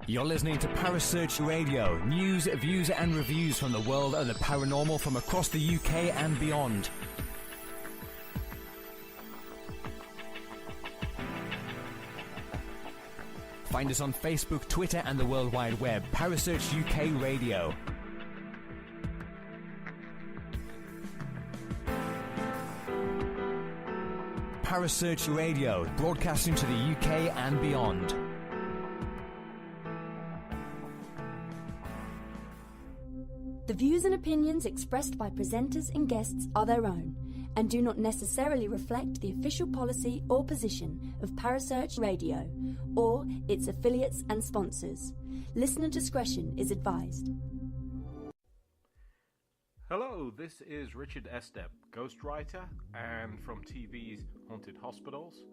You're listening to Parasearch Radio, news, views and reviews from the world of the paranormal from across the UK and beyond. Find us on Facebook, Twitter and the World Wide Web. Parasearch UK Radio. Parasearch Radio, broadcasting to the UK and beyond. The views and opinions expressed by presenters and guests are their own and do not necessarily reflect the official policy or position of Parasearch Radio or its affiliates and sponsors. Listener discretion is advised. Hello, this is Richard Estep, ghostwriter, and from TV's Haunted Hospitals,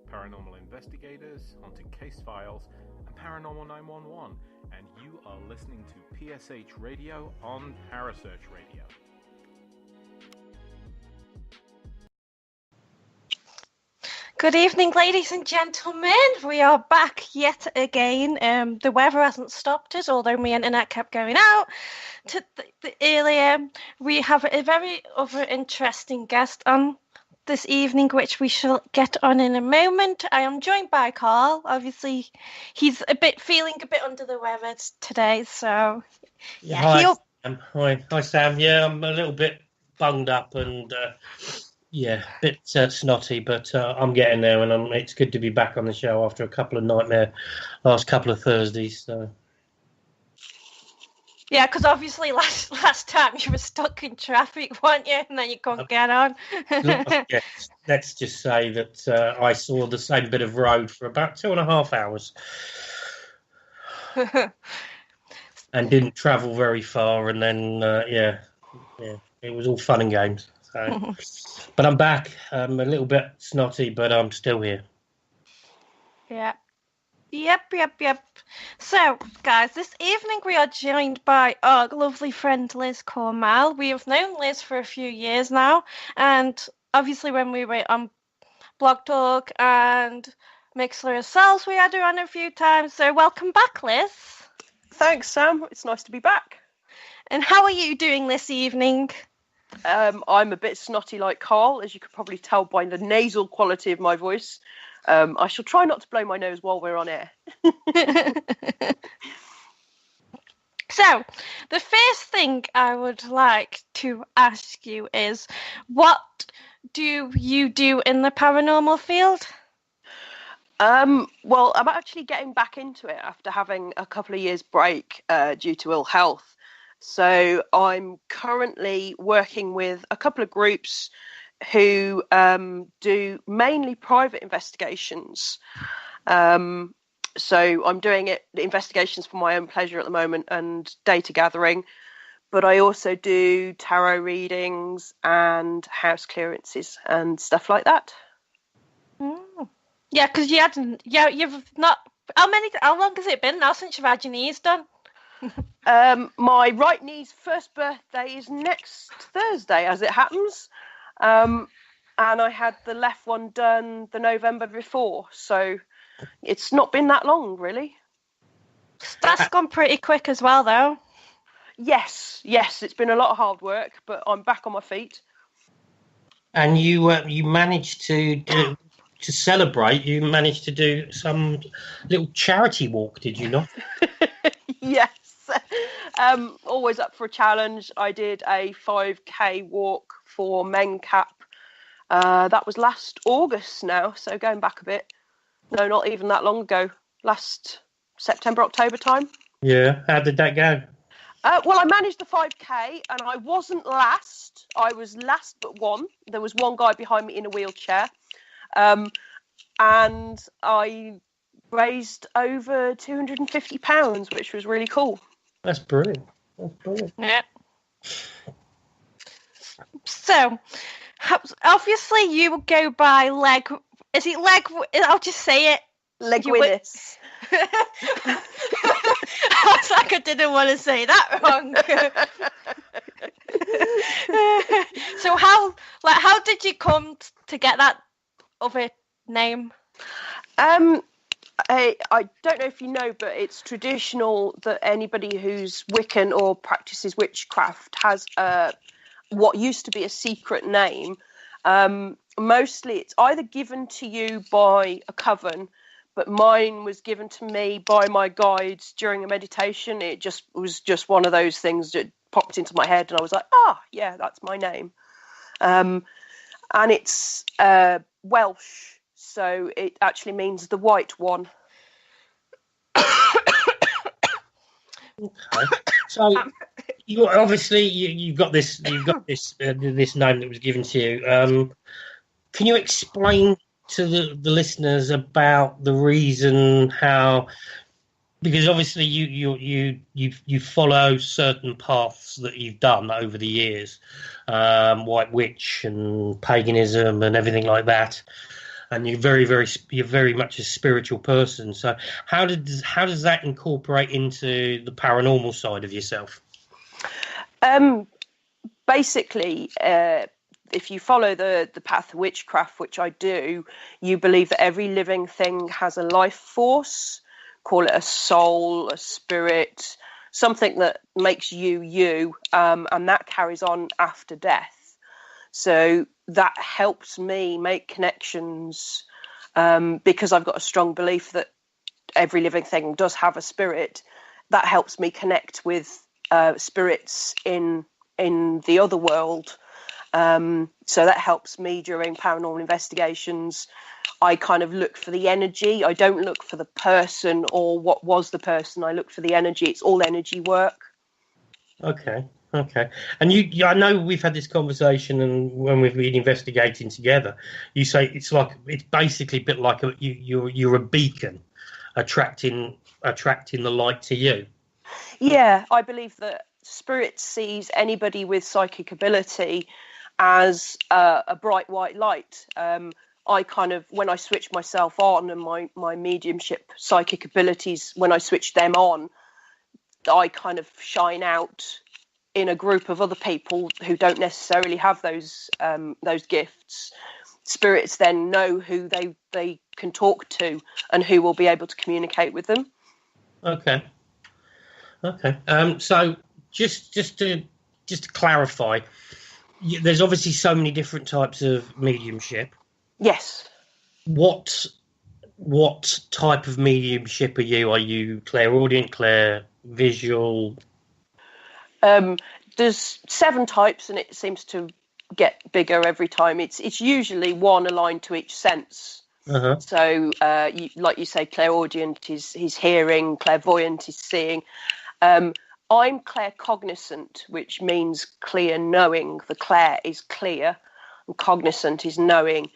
Paranormal Investigators, Haunted Case Files, and Paranormal 911, and you are listening to PSH Radio on Parasearch Radio. Good evening, ladies and gentlemen. We are back yet again. The weather hasn't stopped us, although my internet kept going out earlier. We have a very other interesting guest on this evening, which we shall get on in a moment. I am joined by Carl. Obviously, he's feeling a bit under the weather today, so yeah. Hi, Sam. Hi, Sam. Yeah, I'm a little bit bunged up and a bit snotty, but I'm getting there, and it's good to be back on the show after a couple of nightmare last couple of Thursdays. So. Yeah, because obviously last time you were stuck in traffic, weren't you? And then you couldn't get on. Let's just say that I saw the same bit of road for about 2.5 hours. And didn't travel very far, and then, it was all fun and games. So. But I'm back. I'm a little bit snotty, but I'm still here. Yeah. Yep. So, guys, this evening we are joined by our lovely friend Liz Cormel. We have known Liz for a few years now, and obviously when we were on Blog Talk and Mixler ourselves, we had her on a few times. So, welcome back, Liz. Thanks, Sam. It's nice to be back. And how are you doing this evening? I'm a bit snotty like Carl, as you could probably tell by the nasal quality of my voice. I shall try not to blow my nose while we're on air. So, the first thing I would like to ask you is, what do you do in the paranormal field? Well, I'm actually getting back into it after having a couple of years break due to ill health. So I'm currently working with a couple of groups who do mainly private investigations. So I'm doing investigations for my own pleasure at the moment and data gathering, but I also do tarot readings and house clearances and stuff like that. Mm. Yeah, because you've not. How long has it been now since you've had your knees done? My right knee's first birthday is next Thursday, as it happens. And I had the left one done the November before, so it's not been that long, really. That's gone pretty quick as well, though. Yes, it's been a lot of hard work, but I'm back on my feet. And you managed to celebrate. You managed to do some little charity walk, did you not? Yes. Always up for a challenge. I did a 5k walk for MenCap. That was last August now, so going back a bit. No, not even that long ago. Last September, October time. Yeah, how did that go? Well, I managed the 5k and I wasn't last. I was last but one. There was one guy behind me in a wheelchair. And I raised over £250, which was really cool. That's brilliant. Yeah. So, obviously, you go by leg. Is it leg? I'll just say it. Leg Willis. I was like, I didn't want to say that wrong. So how did you come to get that other name? I don't know if you know, but it's traditional that anybody who's Wiccan or practices witchcraft has what used to be a secret name. Mostly it's either given to you by a coven, but mine was given to me by my guides during a meditation. It was just one of those things that popped into my head, and I was like, yeah, that's my name. And it's Welsh. So it actually means the white one. Okay. So you obviously you've got this this name that was given to you. Can you explain to the listeners about the reason how? Because obviously you follow certain paths that you've done over the years, White Witch and paganism and everything like that. And you're very much a spiritual person. So how does that incorporate into the paranormal side of yourself? Basically, if you follow the path of witchcraft, which I do, you believe that every living thing has a life force. Call it a soul, a spirit, something that makes you, and that carries on after death. So that helps me make connections because I've got a strong belief that every living thing does have a spirit. That helps me connect with spirits in the other world. So that helps me during paranormal investigations. I kind of look for the energy. I don't look for the person or what was the person. I look for the energy. It's all energy work. Okay. And I know we've had this conversation, and when we've been investigating together, you say it's basically a bit like you're a beacon attracting the light to you. Yeah, I believe that Spirit sees anybody with psychic ability as a bright white light. I kind of, when I switch myself on and my mediumship psychic abilities, when I switch them on, I kind of shine out in a group of other people who don't necessarily have those gifts. Spirits then know who they can talk to and who will be able to communicate with them. Okay. So just to clarify, there's obviously so many different types of mediumship. Yes. What type of mediumship are you? Are you clairaudient, clairvisual? There's 7 types, and it seems to get bigger every time. It's usually one aligned to each sense. Uh-huh. So, like you say, clairaudient is hearing, clairvoyant is seeing. I'm claircognizant, which means clear knowing. The clair is clear, and cognizant is knowing.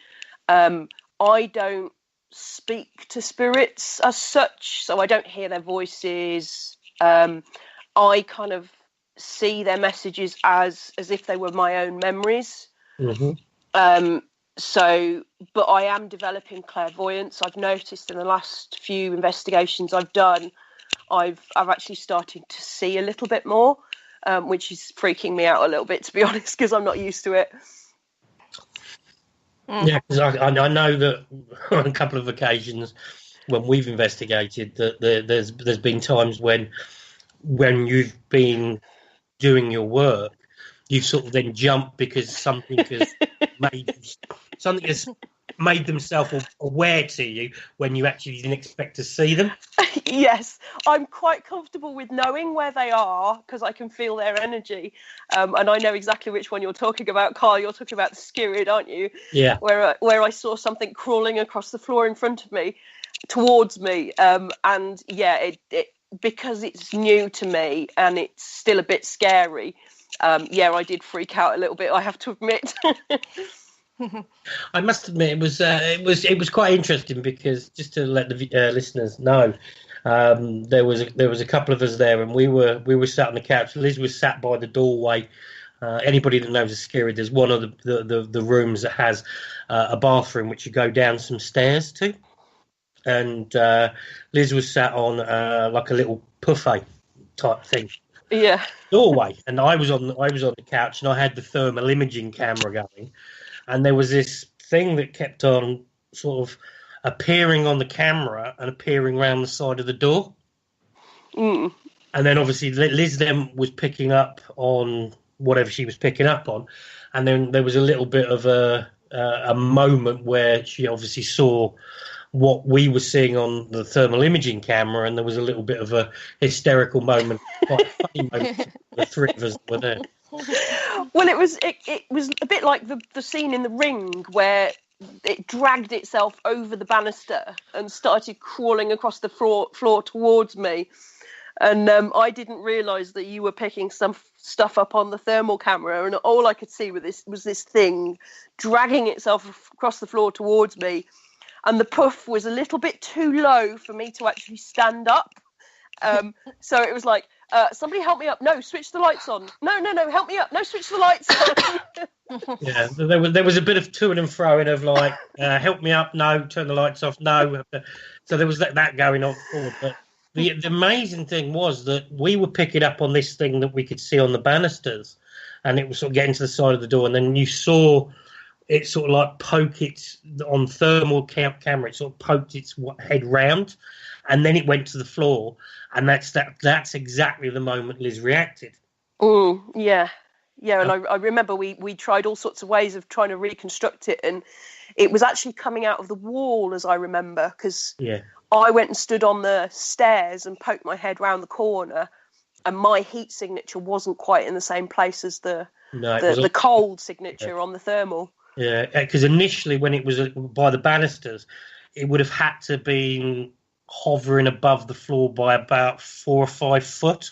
I don't speak to spirits as such, so I don't hear their voices. I kind of see their messages as if they were my own memories. Mm-hmm. But I am developing clairvoyance. I've noticed in the last few investigations I've done, I've actually started to see a little bit more, which is freaking me out a little bit, to be honest, because I'm not used to it. Yeah, because I know that on a couple of occasions when we've investigated that there's been times when you've been doing your work, you've sort of then jumped because something has made themselves aware to you when you actually didn't expect to see them. Yes, I'm quite comfortable with knowing where they are because I can feel their energy, and I know exactly which one you're talking about, Carl. You're talking about the Skirrid, aren't you? Yeah. Where I saw something crawling across the floor in front of me, towards me, and yeah, it because it's new to me and it's still a bit scary. Yeah, I did freak out a little bit, I have to admit. I must admit it was quite interesting because, just to let the listeners know, there was a couple of us there, and we were sat on the couch. Liz was sat by the doorway. Anybody that knows a Skirrid, there's one of the rooms that has a bathroom which you go down some stairs to, and Liz was sat on like a little buffet type thing. Yeah. Doorway, and I was on the couch, and I had the thermal imaging camera going, and there was this thing that kept on sort of appearing on the camera and appearing around the side of the door. Mm. And then obviously Liz then was picking up on whatever she was picking up on, and then there was a little bit of a moment where she obviously saw what we were seeing on the thermal imaging camera, and there was a little bit of a hysterical moment, quite a funny moment. The three of us were there. Well, it was a bit like the scene in The Ring where it dragged itself over the banister and started crawling across the floor towards me. And I didn't realise that you were picking some stuff up on the thermal camera, and all I could see was this thing dragging itself across the floor towards me, and the puff was a little bit too low for me to actually stand up. So it was like, somebody help me up. No, switch the lights on. No, help me up. No, switch the lights on. Yeah, there was a bit of to and fro of like, help me up. No, turn the lights off. No. So there was that going on forward. But the amazing thing was that we were picking up on this thing that we could see on the banisters, and it was sort of getting to the side of the door, and then you saw it sort of like poke its on thermal camera. It sort of poked its head round, and then it went to the floor, and that's exactly the moment Liz reacted. Yeah, and I remember we tried all sorts of ways of trying to reconstruct it, and it was actually coming out of the wall, as I remember, because I went and stood on the stairs and poked my head round the corner, and my heat signature wasn't quite in the same place as the cold signature on the thermal. Yeah, because initially when it was by the banisters, it would have had to be hovering above the floor by about 4 or 5 foot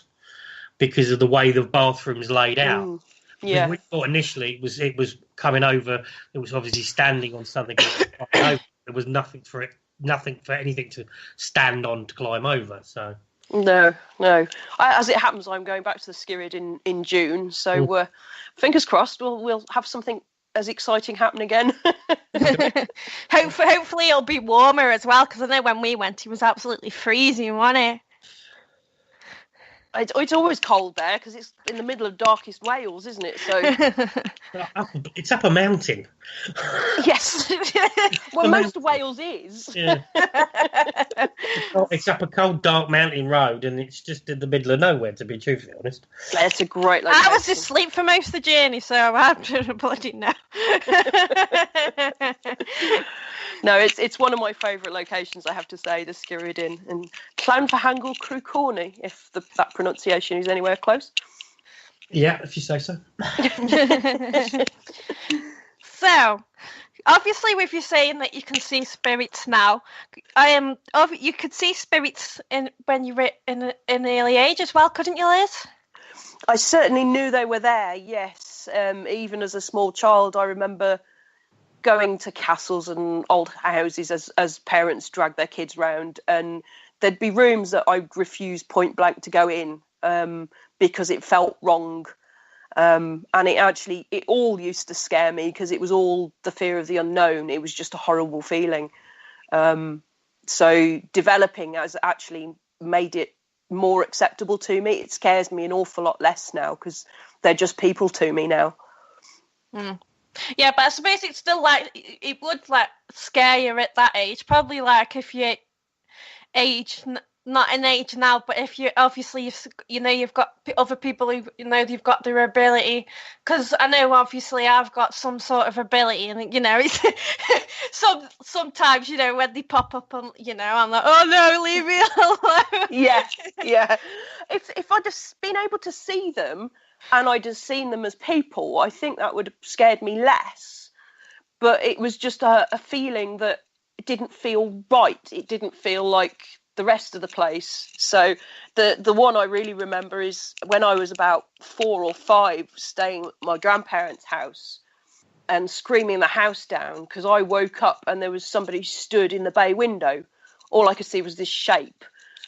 because of the way the bathroom's laid out. Yeah, we thought initially it was coming over. It was obviously standing on something. There was nothing for anything to stand on to climb over. So no. As it happens, I'm going back to the Skirrid in June. So fingers crossed, we'll have something as exciting happen again. Hopefully it'll be warmer as well, because I know when we went it was absolutely freezing, wasn't it? It's always cold there because it's in the middle of darkest Wales, isn't it? So it's up a mountain. Yes. Well, most of Wales is. Yeah. It's up a cold, dark mountain road, and it's just in the middle of nowhere, to be truthfully honest. It's a great location. I was asleep for most of the journey, so I bloody know. No, it's one of my favourite locations, I have to say, the Skirrid Inn, and Llanfihangel Crw Corney, if that pronunciation is anywhere close. Yeah, if you say so. So, obviously, with you saying that you can see spirits now, you could see spirits when you were in an early age as well, couldn't you, Liz? I certainly knew they were there, yes. Even as a small child, I remember going to castles and old houses as parents dragged their kids round, and there'd be rooms that I refused point blank to go in because it felt wrong. And it all used to scare me because it was all the fear of the unknown. It was just a horrible feeling. So developing has actually made it more acceptable to me. It scares me an awful lot less now because they're just people to me now. Yeah, but I suppose it's still like it would scare you at that age. Probably like if you not an age now, but if you obviously you've got other people who you've got their ability. Because I know obviously I've got some sort of ability, and it's sometimes when they pop up and I'm like, oh no, leave me alone. Yeah. If I'd just been able to see them, and I'd just seen them as people, I think that would have scared me less. But it was just a feeling that it didn't feel right. It didn't feel like the rest of the place. So the one I really remember is when I was about 4 or 5, staying at my grandparents' house and screaming the house down because I woke up and there was somebody stood in the bay window. All I could see was this shape,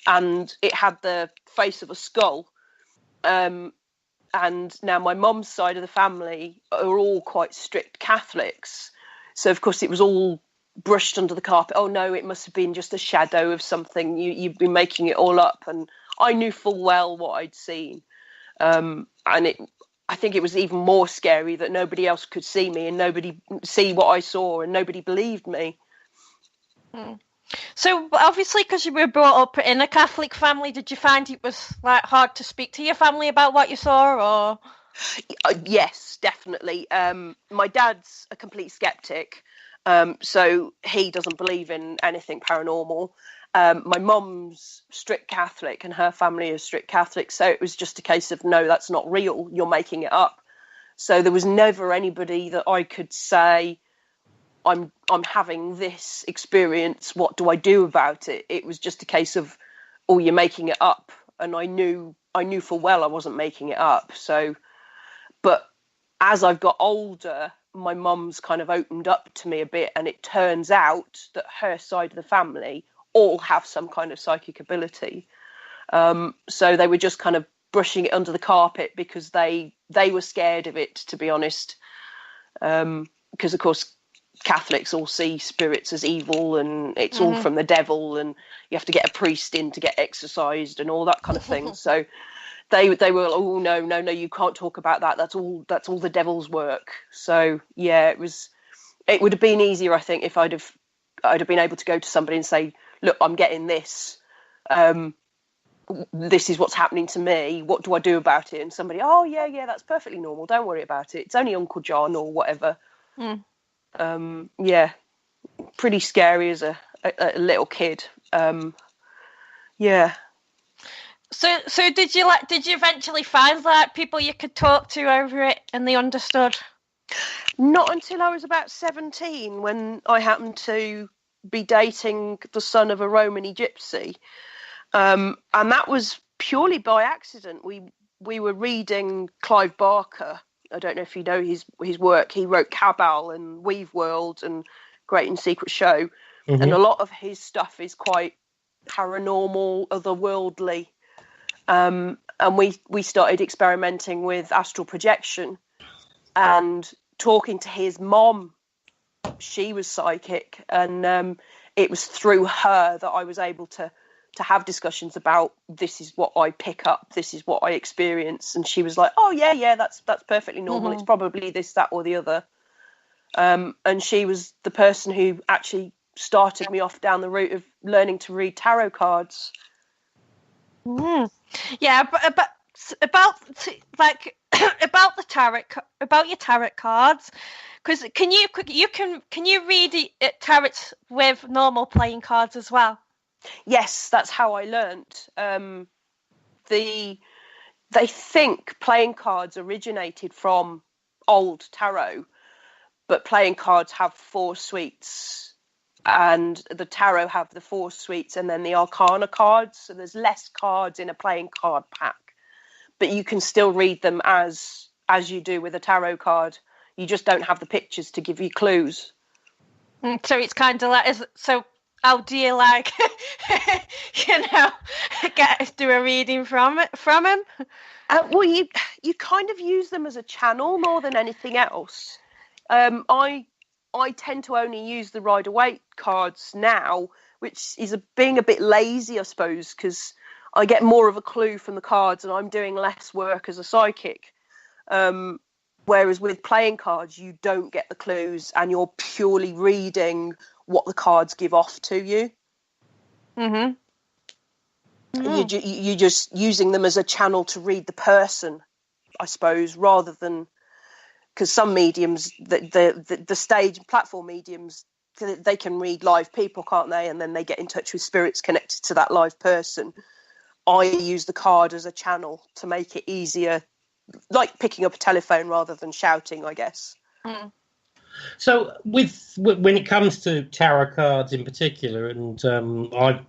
and it had the face of a skull. And now my mum's side of the family are all quite strict Catholics. So, of course, it was all brushed under the carpet. Oh, no, it must have been just a shadow of something. You've been making it all up. And I knew full well what I'd seen. And I think it was even more scary that nobody else could see me and nobody see what I saw and nobody believed me. So obviously, because you were brought up in a Catholic family, did you find it was like hard to speak to your family about what you saw, or? Yes, definitely. My dad's a complete skeptic, so he doesn't believe in anything paranormal. My mum's strict Catholic and her family is strict Catholic, so it was just a case of, no, that's not real, you're making it up. So there was never anybody that I could say, I'm having this experience, what do I do about it? It was just a case of, oh, you're making it up. And I knew full well I wasn't making it up. So, but as I've got older, my mum's kind of opened up to me a bit, and it turns out that her side of the family all have some kind of psychic ability. So they were just kind of brushing it under the carpet because they were scared of it, to be honest. Because, of course, Catholics all see spirits as evil and it's all from the devil, and you have to get a priest in to get exorcised and all that kind of thing. So they were, oh, no, you can't talk about that. That's all the devil's work. So yeah, it would have been easier, I think, if I'd have been able to go to somebody and say, look, I'm getting this. This is what's happening to me. What do I do about it? And somebody, oh yeah, that's perfectly normal. Don't worry about it. It's only Uncle John or whatever. Yeah, pretty scary as a little kid. Yeah. So did you eventually find like people you could talk to over it and they understood? Not until I was about 17, when I happened to be dating the son of a Romany gypsy, and that was purely by accident. We were reading Clive Barker. I don't know if you know his work. He wrote Cabal and Weave World and Great and Secret Show. And a lot of his stuff is quite paranormal, otherworldly. And we started experimenting with astral projection and talking to his mom. She was psychic, and it was through her that I was able to have discussions about, this is what I pick up, this is what I experience. And she was like, oh yeah, that's perfectly normal. It's probably this, that, or the other. And she was the person who actually started me off down the route of learning to read tarot cards. Yeah, but about the tarot, about your tarot cards, because can you read tarots with normal playing cards as well? Yes, that's how I learnt. They think playing cards originated from old tarot, but playing cards have 4 suites, and the tarot have the 4 suites, and then the arcana cards. So there's less cards in a playing card pack, but you can still read them as you do with a tarot card. You just don't have the pictures to give you clues. So it's kind of like, so how do you like, do a reading from him? Well, you kind of use them as a channel more than anything else. I tend to only use the Rider-Waite cards now, which is being a bit lazy, I suppose, because I get more of a clue from the cards and I'm doing less work as a psychic. Whereas with playing cards, you don't get the clues and you're purely reading what the cards give off to you. You're just using them as a channel to read the person, I suppose, rather than, because some mediums, the stage and platform mediums, they can read live people, can't they? And then they get in touch with spirits connected to that live person. I use the card as a channel to make it easier, like picking up a telephone rather than shouting, I guess. So when it comes to tarot cards in particular, and I've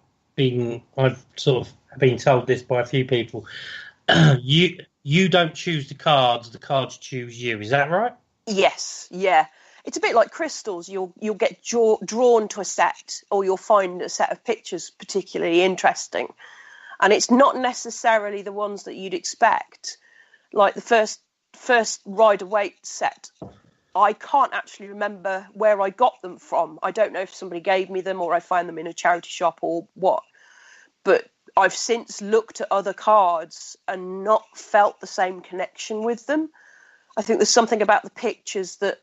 sort of been told this by a few people, you don't choose the cards choose you. Is that right? Yes, yeah. It's a bit like crystals. You'll get drawn to a set, or you'll find a set of pictures particularly interesting, and it's not necessarily the ones that you'd expect. Like the first Rider-Waite set, I can't actually remember where I got them from. I don't know if somebody gave me them or I found them in a charity shop or what. But I've since looked at other cards and not felt the same connection with them. I think there's something about the pictures that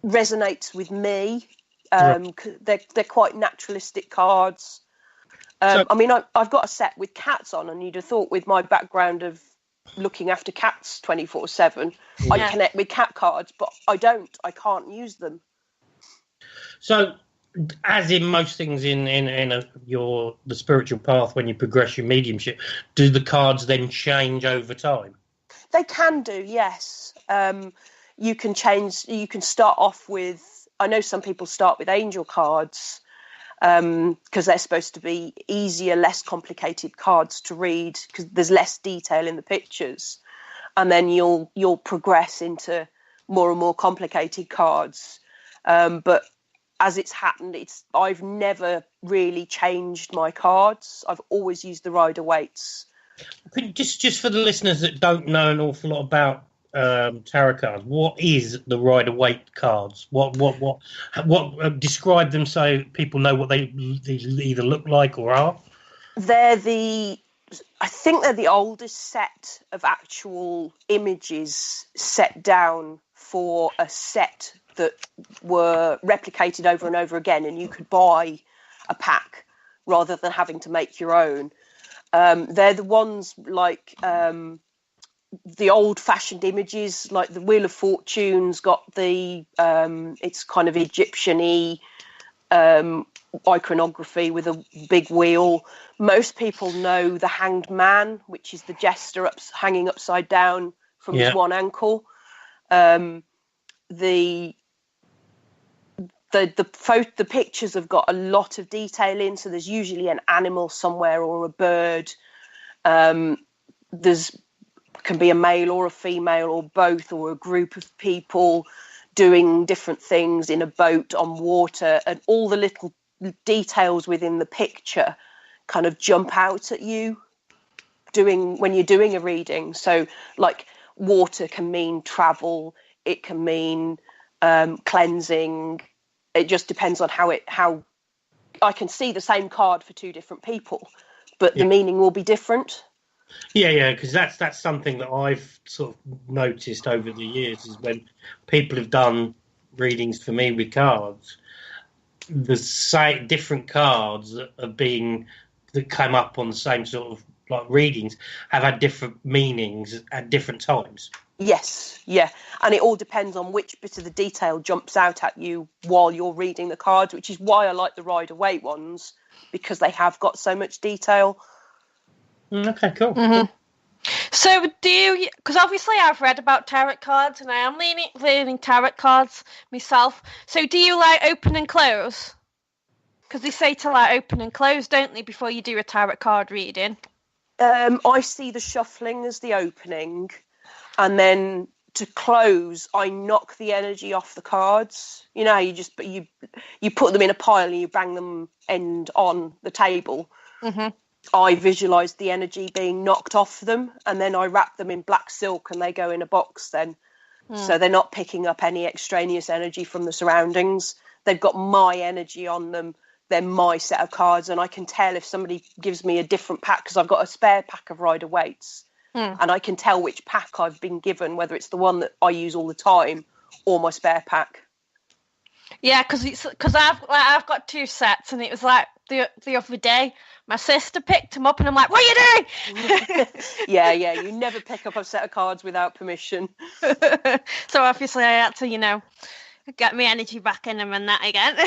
resonates with me. They're quite naturalistic cards. I mean, I've got a set with cats on, and you'd have thought with my background of looking after cats 24/7, I connect with cat cards, but I don't. I can't use them. So, as in most things in the spiritual path, when you progress your mediumship, do the cards then change over time? They can do, yes. You can change. You can start off with. I know some people start with angel cards because they're supposed to be easier, less complicated cards to read because there's less detail in the pictures, and then you'll progress into more and more complicated cards. But as it's happened, I've never really changed my cards. I've always used the Rider-Waite's. Just for the listeners that don't know an awful lot about tarot cards, what is the Rider-Waite cards? What describe them so people know what they either look like or are? I think they're the oldest set of actual images set down for a set that were replicated over and over again, and you could buy a pack rather than having to make your own. They're the ones like the old-fashioned images, like the Wheel of Fortune's got the it's kind of Egyptian-y iconography with a big wheel. Most people know the Hanged Man, which is the jester hanging upside down from his one ankle. The pictures have got a lot of detail in, so there's usually an animal somewhere or a bird. There's can be a male or a female or both, or a group of people doing different things in a boat on water, and all the little details within the picture kind of jump out at you when you're doing a reading. So like water can mean travel, it can mean cleansing. It just depends on how I can see the same card for two different people, but the meaning will be different. Yeah, because that's something that I've sort of noticed over the years is when people have done readings for me with cards, the different cards that come up on the same sort of like readings have had different meanings at different times. Yes, yeah, and it all depends on which bit of the detail jumps out at you while you're reading the cards, which is why I like the Rider-Waite ones, because they have got so much detail. Okay, cool. Mm-hmm. So do you, because obviously I've read about tarot cards and I am learning tarot cards myself, so do you like open and close? Because they say to like open and close, don't they, before you do a tarot card reading? I see the shuffling as the opening, and then to close, I knock the energy off the cards. You know, you put them in a pile and you bang them end on the table. Mm-hmm. I visualise the energy being knocked off them, and then I wrap them in black silk and they go in a box then. So they're not picking up any extraneous energy from the surroundings. They've got my energy on them. They're my set of cards, and I can tell if somebody gives me a different pack, because I've got a spare pack of Rider-Waite's, and I can tell which pack I've been given, whether it's the one that I use all the time or my spare pack. Yeah, because I've got two sets, and it was like the other day, my sister picked them up, and I'm like, "What are you doing?" Yeah, you never pick up a set of cards without permission. So obviously I had to, get my energy back in them and that again.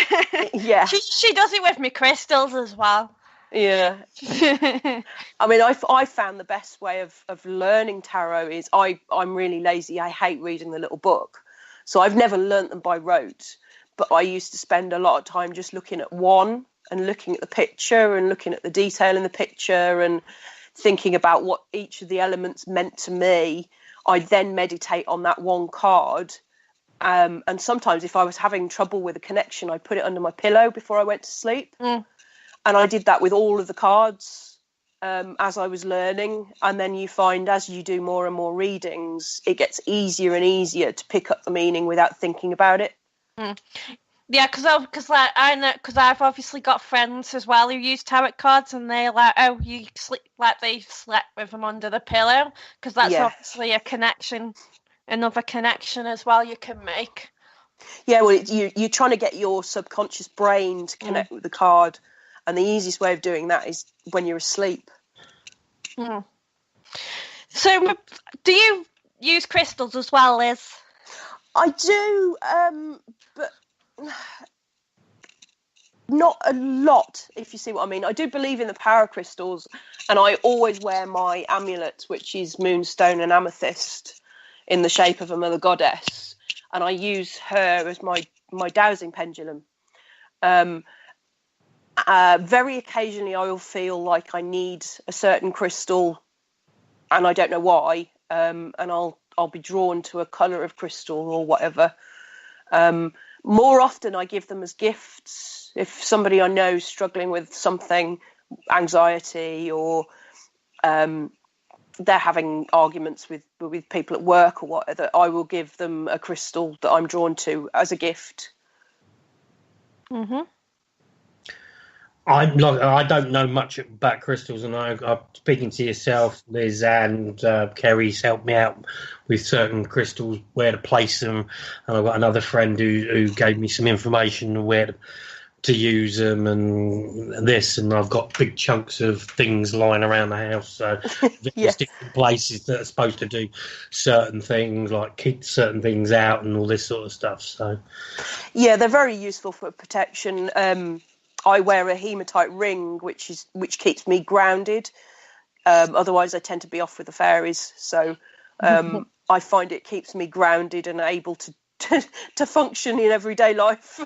Yeah. She does it with me crystals as well. Yeah. I mean, I found the best way of learning tarot is I'm really lazy. I hate reading the little book. So I've never learnt them by rote. But I used to spend a lot of time just looking at one and looking at the picture and looking at the detail in the picture and thinking about what each of the elements meant to me. I'd then meditate on that one card. And sometimes if I was having trouble with a connection, I'd put it under my pillow before I went to sleep. And I did that with all of the cards as I was learning. And then you find as you do more and more readings, it gets easier and easier to pick up the meaning without thinking about it. Yeah, because like I know, because I've obviously got friends as well who use tarot cards, and they're like, oh, you sleep like they slept with them under the pillow, because that's Yeah. obviously a connection, another connection as well you can make. Yeah, well, you're trying to get your subconscious brain to connect with the card, and the easiest way of doing that is when you're asleep. Mm. So, do you use crystals as well, Liz? I do, but not a lot, if you see what I mean. I do believe in the power of crystals, and I always wear my amulet, which is moonstone and amethyst in the shape of a mother goddess, and I use her as my dowsing pendulum. Very occasionally I will feel like I need a certain crystal, and I don't know why, and I'll be drawn to a colour of crystal or whatever. More often I give them as gifts. If somebody I know is struggling with something, anxiety, or they're having arguments with people at work or whatever, I will give them a crystal that I'm drawn to as a gift. Mm-hmm. I don't know much about crystals, and I'm speaking to yourself, Liz, and Kerry's helped me out with certain crystals, where to place them, and I've got another friend who gave me some information on where to use them and this, and I've got big chunks of things lying around the house, so there's different places that are supposed to do certain things, like keep certain things out and all this sort of stuff. So yeah, they're very useful for protection. I wear a hematite ring, which keeps me grounded. Otherwise, I tend to be off with the fairies. So I find it keeps me grounded and able to function in everyday life.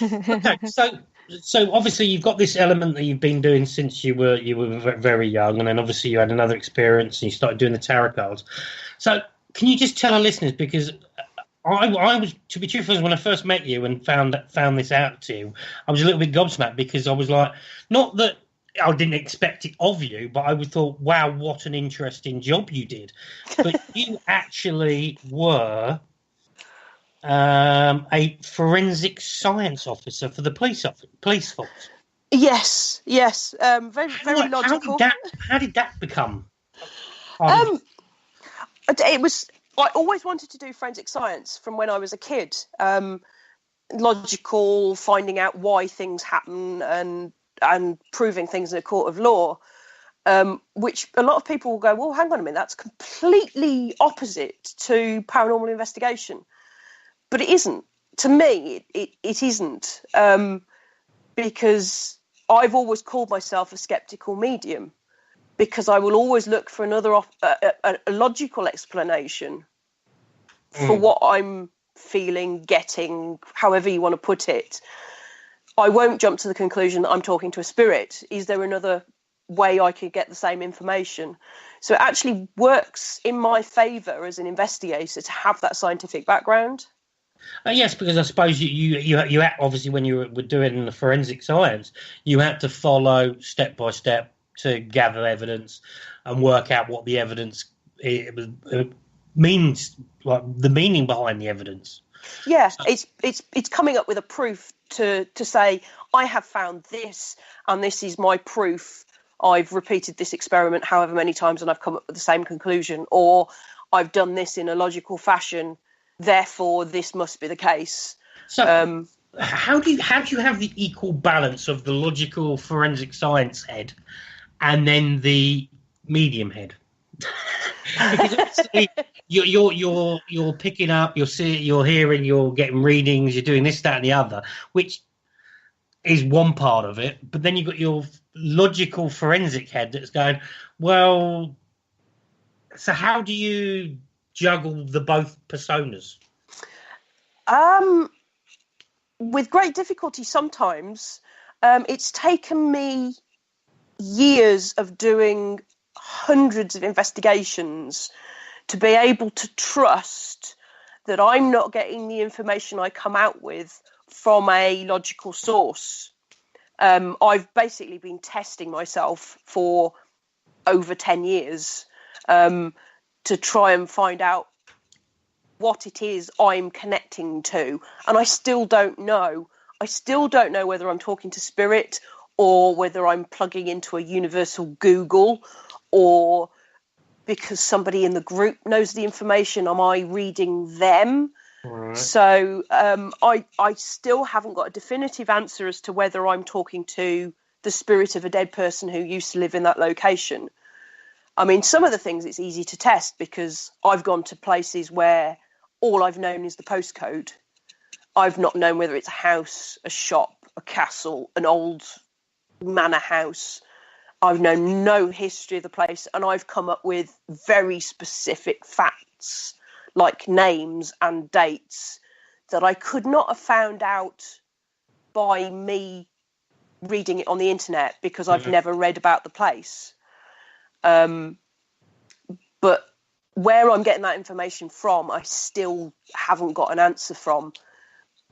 Okay, so obviously you've got this element that you've been doing since you were very young, and then obviously you had another experience and you started doing the tarot cards. So can you just tell our listeners, because I was, to be truthful, when I first met you and found this out to you, I was a little bit gobsmacked, because I was like, not that I didn't expect it of you, but I thought, wow, what an interesting job you did. But you actually were a forensic science officer for the police force. Yes. Very logical. How did that become? It was. I always wanted to do forensic science from when I was a kid. Logical, finding out why things happen and proving things in a court of law, which a lot of people will go, well, hang on a minute, that's completely opposite to paranormal investigation. But it isn't. To me, it isn't, because I've always called myself a skeptical medium, because I will always look for another a logical explanation for what I'm feeling, getting, however you want to put it. I won't jump to the conclusion that I'm talking to a spirit. Is there another way I could get the same information? So it actually works in my favour as an investigator to have that scientific background. Yes, because I suppose you obviously, when you were doing the forensic science, you had to follow step by step to gather evidence and work out what the evidence means, like the meaning behind the evidence. Yeah, it's coming up with a proof to say, I have found this, and this is my proof. I've repeated this experiment however many times, and I've come up with the same conclusion, or I've done this in a logical fashion, therefore this must be the case. So how do you have the equal balance of the logical forensic science head and then the medium head? Because you're picking up, you're hearing, you're getting readings, you're doing this, that, and the other, which is one part of it. But then you've got your logical forensic head that's going, well, so how do you juggle the both personas? With great difficulty sometimes. It's taken me years of doing hundreds of investigations to be able to trust that I'm not getting the information I come out with from a logical source. I've basically been testing myself for over 10 years to try and find out what it is I'm connecting to, and I still don't know. I still don't know whether I'm talking to spirit or whether I'm plugging into a universal Google, or because somebody in the group knows the information, am I reading them? Right. So I still haven't got a definitive answer as to whether I'm talking to the spirit of a dead person who used to live in that location. I mean, some of the things it's easy to test because I've gone to places where all I've known is the postcode. I've not known whether it's a house, a shop, a castle, an old manor house. I've known no history of the place, and I've come up with very specific facts, like names and dates, that I could not have found out by me reading it on the internet because I've never read about the place. But where I'm getting that information from, I still haven't got an answer from.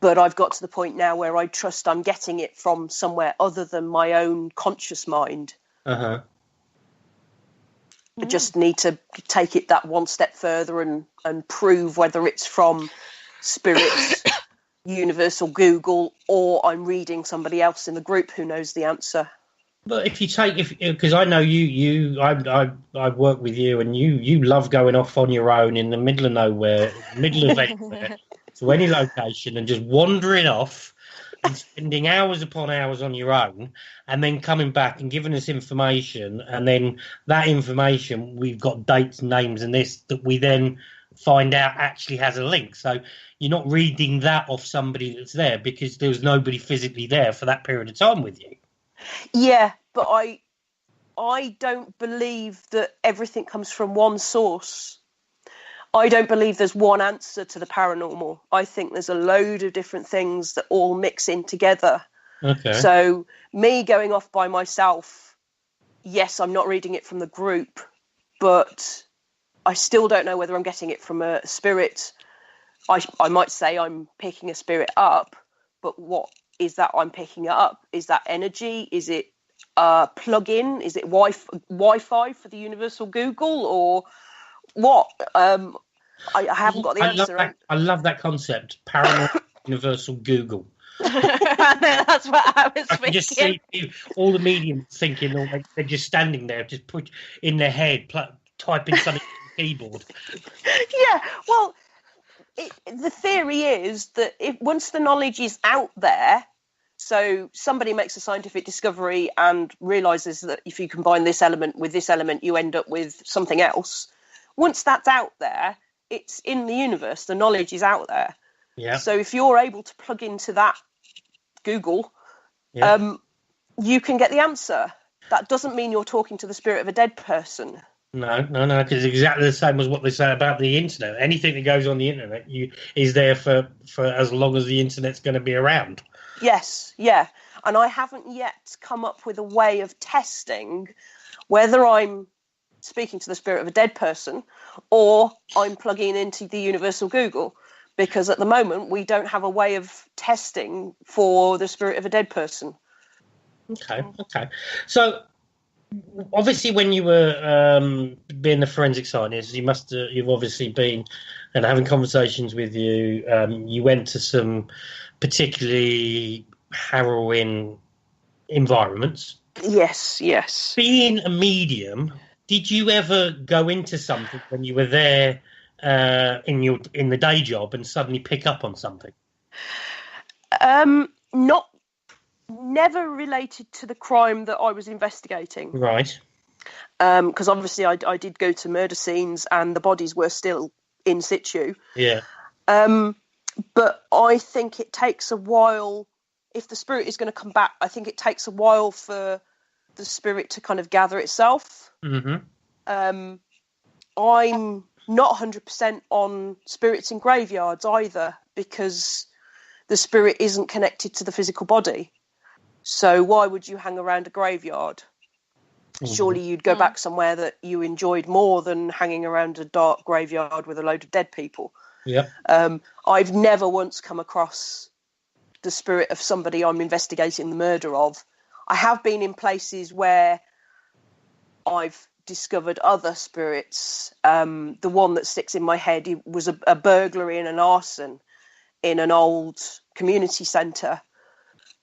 But I've got to the point now where I trust I'm getting it from somewhere other than my own conscious mind. Uh-huh. I just need to take it that one step further and prove whether it's from spirits, universal Google, or I'm reading somebody else in the group who knows the answer. But if you take, because I know I work with you, and you love going off on your own in the middle of nowhere, middle of anywhere, to any location, and just wandering off and spending hours upon hours on your own, and then coming back and giving us information, and then that information, we've got dates, names, and this that we then find out actually has a link. So you're not reading that off somebody that's there because there was nobody physically there for that period of time with you. Yeah, but I don't believe that everything comes from one source. I don't believe there's one answer to the paranormal. I think there's a load of different things that all mix in together. Okay. So me going off by myself, yes, I'm not reading it from the group, but I still don't know whether I'm getting it from a spirit. I might say I'm picking a spirit up, but what is that I'm picking it up? Is that energy? Is it a plug-in? Is it Wi-Fi for the universal Google, or what? I haven't got the answer. I love that concept, paranormal universal Google. That's what I was thinking. I can just see all the mediums thinking, they're just standing there, just put in their head, typing something on the keyboard. Yeah, well, the theory is that once the knowledge is out there, so somebody makes a scientific discovery and realizes that if you combine this element with this element, you end up with something else. Once that's out there, it's in the universe. The knowledge is out there. Yeah. So if you're able to plug into that Google, you can get the answer. That doesn't mean you're talking to the spirit of a dead person. No, because it's exactly the same as what they say about the internet. Anything that goes on the internet is there for as long as the internet's going to be around. Yes, yeah. And I haven't yet come up with a way of testing whether I'm speaking to the spirit of a dead person or I'm plugging into the universal Google, because at the moment we don't have a way of testing for the spirit of a dead person. Okay. So obviously, when you were being a forensic scientist, you've obviously been and having conversations with you. You went to some particularly harrowing environments. Yes. Being a medium, did you ever go into something when you were there in the day job and suddenly pick up on something? Never related to the crime that I was investigating. Right. Because obviously I did go to murder scenes and the bodies were still in situ. Yeah. But I think it takes a while. If the spirit is going to come back, I think it takes a while for the spirit to kind of gather itself. Mm-hmm. I'm not 100% on spirits in graveyards either, because the spirit isn't connected to the physical body. So why would you hang around a graveyard? Mm-hmm. Surely you'd go back somewhere that you enjoyed more than hanging around a dark graveyard with a load of dead people. Yeah. I've never once come across the spirit of somebody I'm investigating the murder of. I have been in places where I've discovered other spirits. The one that sticks in my head was a burglary and an arson in an old community centre.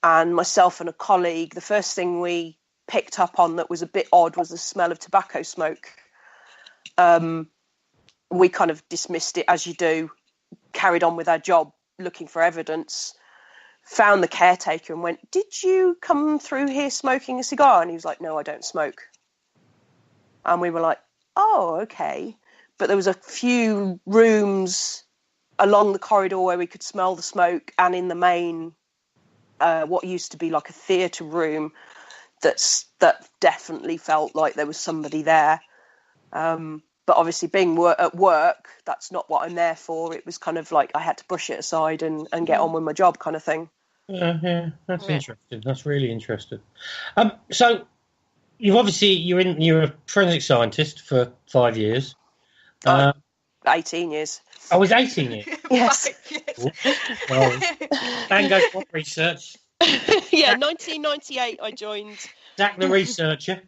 And myself and a colleague, the first thing we picked up on that was a bit odd was the smell of tobacco smoke. We kind of dismissed it, as you do, carried on with our job, looking for evidence, found the caretaker and went, "Did you come through here smoking a cigar?" And he was like, "No, I don't smoke." And we were like, "Oh, okay." But there was a few rooms along the corridor where we could smell the smoke, and in the main, what used to be like a theatre room, that definitely felt like there was somebody there. But obviously being at work, that's not what I'm there for. It was kind of like I had to brush it aside and get on with my job kind of thing. Yeah, that's interesting. That's really interesting. So you're a forensic scientist for 5 years. 18 years. I was 18 years. Yes. Well, Tango for research. Yeah, 1998 I joined. Zach the researcher.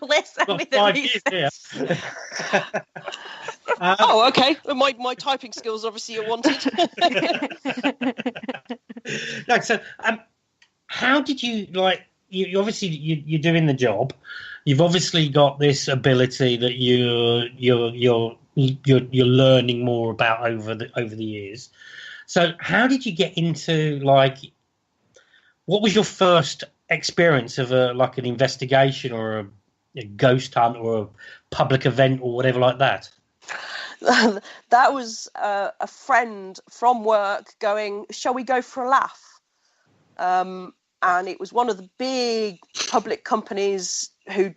Listen got with 5 the years research. here. Oh, okay. My typing skills obviously are wanted. No, so how did you you obviously you're doing the job. You've obviously got this ability that you're learning more about over the years. So how did you get into what was your first experience of an investigation or a ghost hunt or a public event or whatever like that? That was a friend from work going, "Shall we go for a laugh?" And it was one of the big public companies who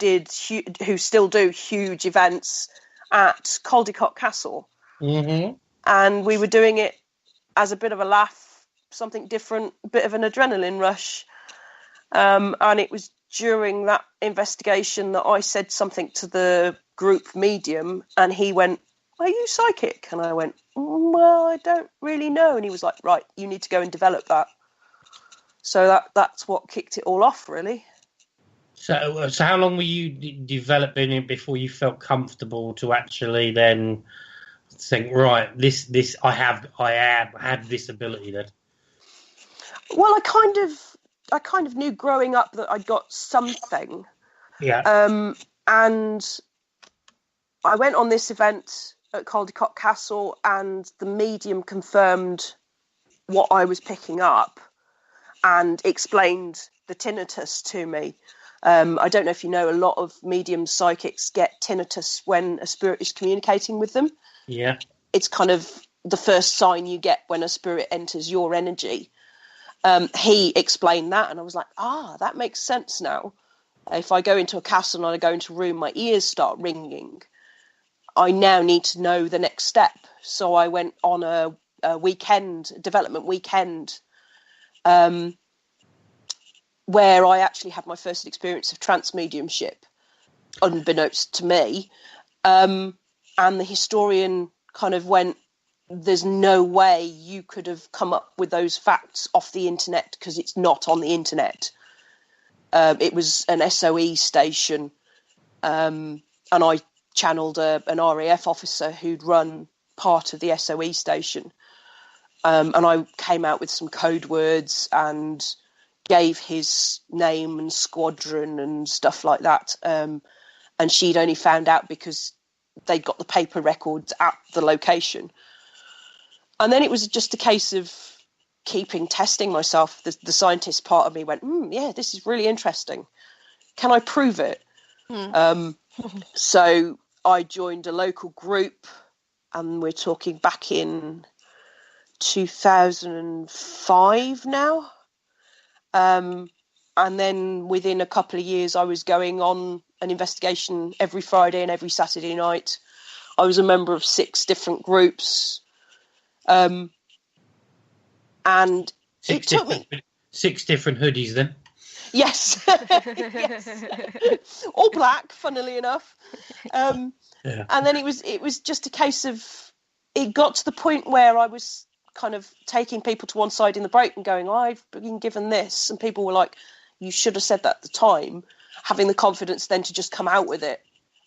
still do huge events at Caldecott Castle. Mm-hmm. And we were doing it as a bit of a laugh, something different, a bit of an adrenaline rush. And it was during that investigation that I said something to the group medium, and he went, "Are you psychic?" And I went, "Well, I don't really know." And he was like, "Right, you need to go and develop that." So that's what kicked it all off, really. So how long were you developing it before you felt comfortable to actually then think, right, this I had this ability then? Well, I kind of knew growing up that I'd got something. Yeah. And I went on this event at Caldecott Castle, and the medium confirmed what I was picking up and explained the tinnitus to me. I don't know if you know, a lot of medium psychics get tinnitus when a spirit is communicating with them. Yeah. It's kind of the first sign you get when a spirit enters your energy. He explained that, and I was like, that makes sense now. If I go into a castle and I go into a room, my ears start ringing. I now need to know the next step. So I went on a development weekend, where I actually had my first experience of trance mediumship, unbeknownst to me. And the historian kind of went, "There's no way you could have come up with those facts off the internet, because it's not on the internet." It was an SOE station, and I channeled an RAF officer who'd run part of the SOE station. And I came out with some code words and gave his name and squadron and stuff like that. And she'd only found out because they'd got the paper records at the location. And then it was just a case of testing myself. The scientist part of me went, yeah, this is really interesting. Can I prove it? So I joined a local group, and we're talking back in 2005 now. And then within a couple of years, I was going on an investigation every Friday and every Saturday night. I was a member of 6 different groups. And it took me 6 different hoodies then. Yes. Yes. All black, funnily enough. Yeah. And then it was just a case of, it got to the point where I was kind of taking people to one side in the break and going, "I've been given this," and people were like, "You should have said that at the time." having the confidence then to just come out with it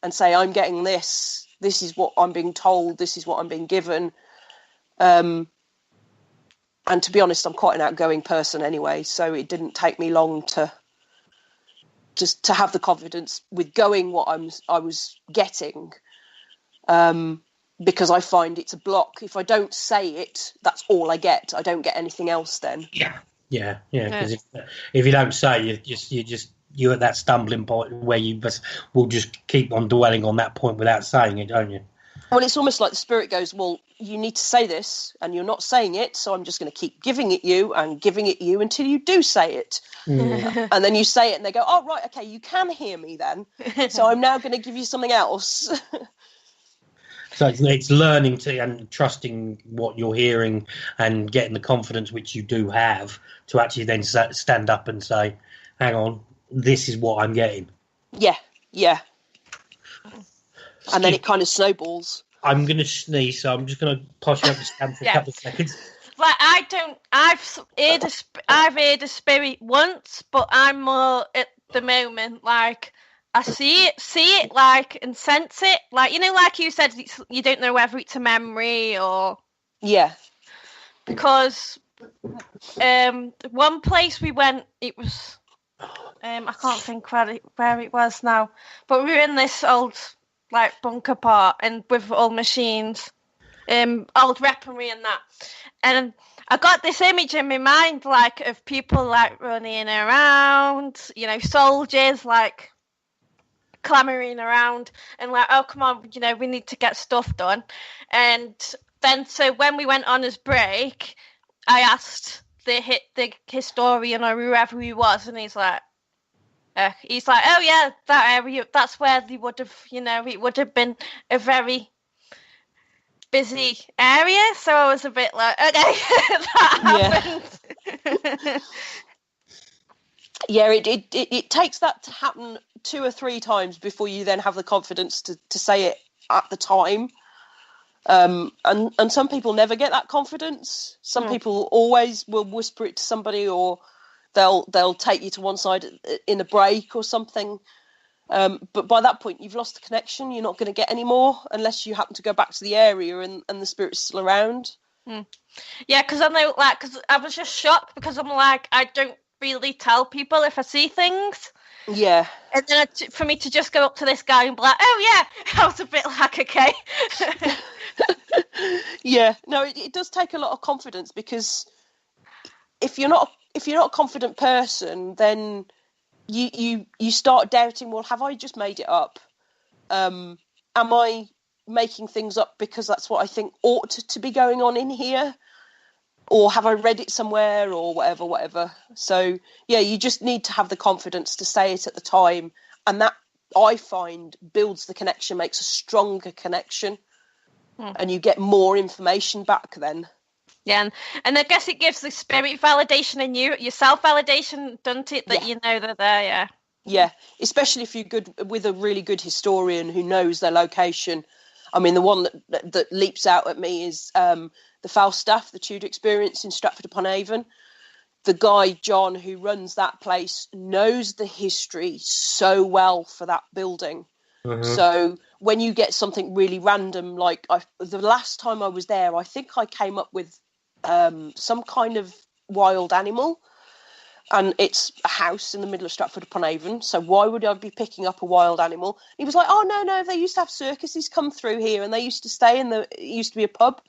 and say, I'm getting this is what I'm being told, this is what I'm being given. And to be honest, I'm quite an outgoing person anyway, so it didn't take me long to have the confidence with going what I was getting, because I find it's a block. If I don't say it, that's all I get. I don't get anything else then. Yeah. Because if you don't say, you're at that stumbling point where you will just keep on dwelling on that point without saying it, don't you? Well, it's almost like the spirit goes, well, you need to say this, and you're not saying it, so I'm just going to keep giving it you until you do say it. And then you say it, and they go, oh, right, okay, you can hear me then, so I'm now going to give you something else. So it's learning to and trusting what you're hearing and getting the confidence which you do have to actually then stand up and say, hang on, this is what I'm getting. Yeah. And then it kind of snowballs. I'm going to sneeze, so I'm just going to posh you up the stand for a couple of seconds. Like, I've heard a spirit once, but I'm more at the moment, like, I see it, like, and sense it. Like, you know, like you said, you don't know whether it's a memory or... Yeah. Because one place we went, it was... I can't think where it was now, but we were in this old... like bunker part and with old machines, old weaponry and that. And I got this image in my mind, like, of people like running around, you know, soldiers like clamoring around and like, oh, come on, you know, we need to get stuff done. And then, so when we went on his break, I asked the historian or whoever he was, and he's like, oh yeah, that area, that's where they would have, you know, it would have been a very busy area. So I was a bit like, okay, that happened. Yeah, it takes that to happen 2 or 3 times before you then have the confidence to say it at the time. And some people never get that confidence. Some people always will whisper it to somebody, or they'll take you to one side in a break or something. But by that point, you've lost the connection. You're not going to get any more unless you happen to go back to the area and the spirit's still around. Yeah, because I know, like, because I was just shocked because I'm like, I don't really tell people if I see things. Yeah. And then for me to just go up to this guy and be like, oh yeah, I was a bit like, okay. Yeah, no, it does take a lot of confidence, because if you're not a confident person, then you start doubting, well, have I just made it up? Am I making things up because that's what I think ought to be going on in here? Or have I read it somewhere, or whatever? So, yeah, you just need to have the confidence to say it at the time. And that, I find, builds the connection, makes a stronger connection. And you get more information back then. Yeah, and I guess it gives the spirit validation and your self-validation, doesn't it, that you know they're there, yeah. Yeah, especially if you're good with a really good historian who knows their location. I mean, the one that leaps out at me is the Falstaff, the Tudor Experience in Stratford-upon-Avon. The guy, John, who runs that place, knows the history so well for that building. So when you get something really random, like the last time I was there, I think I came up with some kind of wild animal, and it's a house in the middle of Stratford-upon-Avon, so why would I be picking up a wild animal? He was like, oh, no, they used to have circuses come through here, and they used to stay it used to be a pub.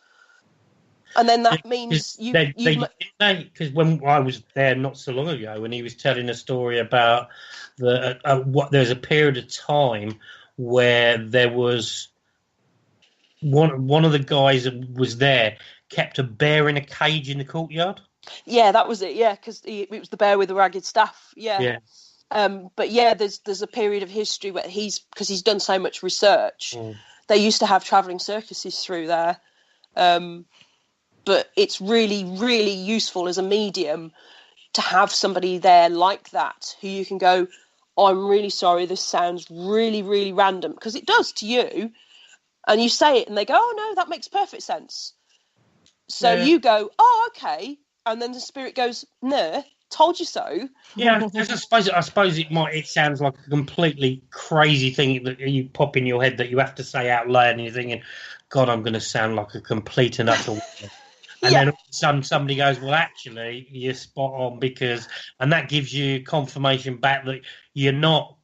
And then that means because when I was there not so long ago, when he was telling a story about there's a period of time where there was one of the guys that was there kept a bear in a cage in the courtyard. Yeah, that was it. Yeah, because it was the bear with the ragged staff. Yeah. But yeah, there's a period of history where because he's done so much research. They used to have travelling circuses through there. But it's really, really useful as a medium to have somebody there like that who you can go, I'm really sorry, this sounds really, really random, because it does to you. And you say it and they go, oh, no, that makes perfect sense. So you go, oh, okay. And then the spirit goes, no, told you so. Yeah, I suppose it sounds like a completely crazy thing that you pop in your head that you have to say out loud, and you're thinking, God, I'm going to sound like a complete and utter woman. And then all of a sudden somebody goes, well, actually, you're spot on and that gives you confirmation back that you're not